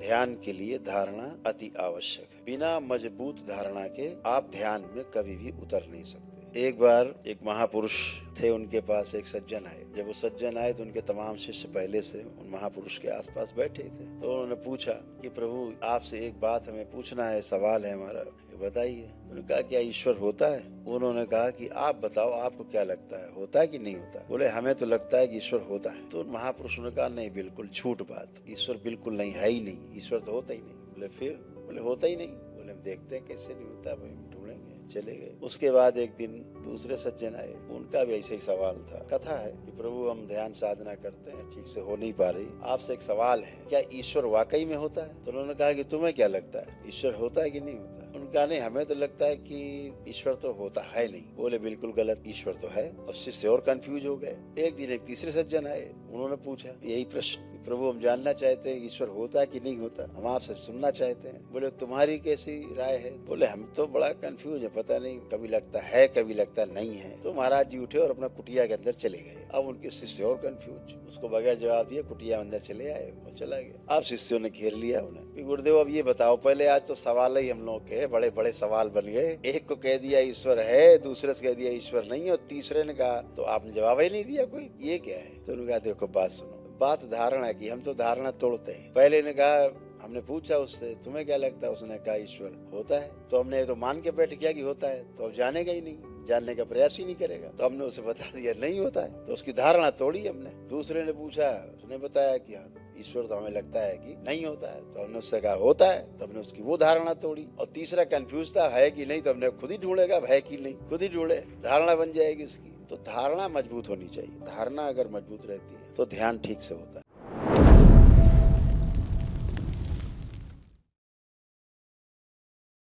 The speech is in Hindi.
ध्यान के लिए धारणा अति आवश्यक है। बिना मजबूत धारणा के आप ध्यान में कभी भी उतर नहीं सकते। एक बार एक महापुरुष थे, उनके पास एक सज्जन आए। जब वो सज्जन आए तो उनके तमाम शिष्य पहले से उन महापुरुष के आसपास बैठे थे। तो उन्होंने पूछा कि प्रभु, आपसे एक बात हमें पूछना है, सवाल है हमारा, बताइए। उन्होंने कहा, क्या ईश्वर होता है? उन्होंने कहा कि आप बताओ, आपको क्या लगता है, होता है कि नहीं होता? बोले, हमें तो लगता है कि ईश्वर होता है। तो महापुरुष ने कहा, नहीं, बिल्कुल झूठ बात, ईश्वर बिल्कुल नहीं, है ही नहीं, ईश्वर तो होता ही नहीं। बोले, फिर? बोले, होता ही नहीं। बोले, हम देखते हैं कैसे नहीं होता, भाई हम ढूंढेंगे। चले गए। उसके बाद एक दिन दूसरे सज्जन आए, उनका भी ऐसा ही सवाल था। कथा है कि प्रभु, हम ध्यान साधना करते हैं, ठीक से हो नहीं पा रही, आपसे एक सवाल है, क्या ईश्वर वाकई में होता है? तो उन्होंने कहा कि तुम्हें क्या लगता है, ईश्वर होता है कि नहीं होता? उनका, नहीं, हमें तो लगता है कि ईश्वर तो होता है नहीं। बोले, बिल्कुल गलत, ईश्वर तो है। और शिष्य और कंफ्यूज हो गए। एक दिन एक तीसरे सज्जन आए, उन्होंने पूछा यही प्रश्न, प्रभु, हम जानना चाहते हैं ईश्वर होता है कि नहीं होता, हम आपसे सुनना चाहते हैं। बोले, तुम्हारी कैसी राय है? बोले, हम तो बड़ा कंफ्यूज है, पता नहीं, कभी लगता है, कभी लगता नहीं है। तो महाराज जी उठे और अपना कुटिया के अंदर चले गए। अब उनके शिष्य और कंफ्यूज, उसको बगैर जवाब दिए कुटिया अंदर चले आए, वो चला गया। अब शिष्यों ने घेर लिया उन्हें, गुरुदेव अब ये बताओ, पहले आज तो सवाल ही हम लोग के बड़े बड़े सवाल बन गए। एक को कह दिया ईश्वर है, दूसरे से कह दिया ईश्वर नहीं, और तीसरे ने कहा तो आपने जवाब ही नहीं दिया कोई, ये क्या है? तो उन्होंने कहा, देखो बात सुनो, बात धारणा की, हम तो धारणा तोड़ते हैं। पहले ने कहा, हमने पूछा उससे, तुम्हें क्या लगता है? उसने कहा ईश्वर होता है। तो हमने तो मान के बैठ किया कि होता है, तो अब जानेगा ही नहीं, जानने का प्रयास ही नहीं करेगा। तो हमने उसे बता दिया नहीं होता है, तो उसकी धारणा तोड़ी हमने। दूसरे ने पूछा, उसने बताया कि ईश्वर तो हमें लगता है कि नहीं होता है, तो हमने उससे कहा होता है, तो हमने उसकी वो धारणा तोड़ी। और तीसरा कंफ्यूज था, है कि नहीं, तो हमने खुद ही ढूंढेगा, है कि नहीं, खुद ही ढूंढे, धारणा बन जाएगी उसकी। तो धारणा मजबूत होनी चाहिए। धारणा अगर मजबूत रहती है तो ध्यान ठीक से होता है।